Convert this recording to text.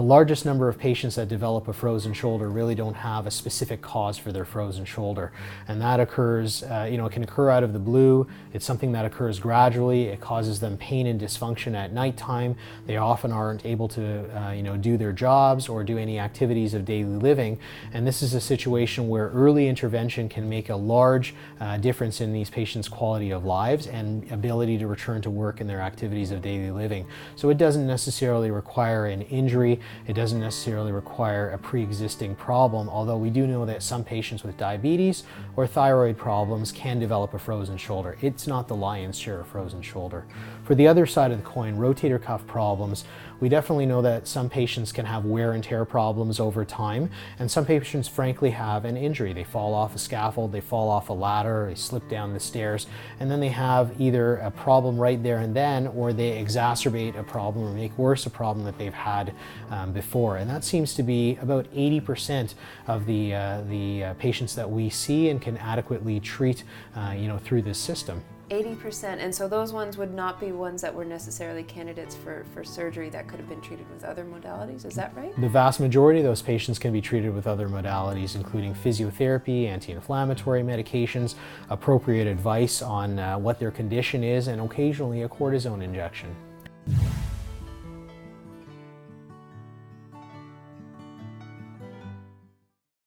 The largest number of patients that develop a frozen shoulder really don't have a specific cause for their frozen shoulder. And that occurs, it can occur out of the blue. It's something that occurs gradually. It causes them pain and dysfunction at nighttime. They often aren't able to, do their jobs or do any activities of daily living. And this is a situation where early intervention can make a large difference in these patients' quality of lives and ability to return to work and their activities of daily living. So it doesn't necessarily require an injury. It doesn't necessarily require a pre-existing problem, although we do know that some patients with diabetes or thyroid problems can develop a frozen shoulder. It's not the lion's share of frozen shoulder. For the other side of the coin, rotator cuff problems, we definitely know that some patients can have wear and tear problems over time, and some patients frankly have an injury. They fall off a scaffold, they fall off a ladder, they slip down the stairs, and then they have either a problem right there and then, or they exacerbate a problem or make worse a problem that they've had before. And that seems to be about 80% of the patients that we see and can adequately treat through this system. 80%, and so those ones would not be ones that were necessarily candidates for surgery that could have been treated with other modalities, is that right? The vast majority of those patients can be treated with other modalities, including physiotherapy, anti-inflammatory medications, appropriate advice on what their condition is, and occasionally a cortisone injection.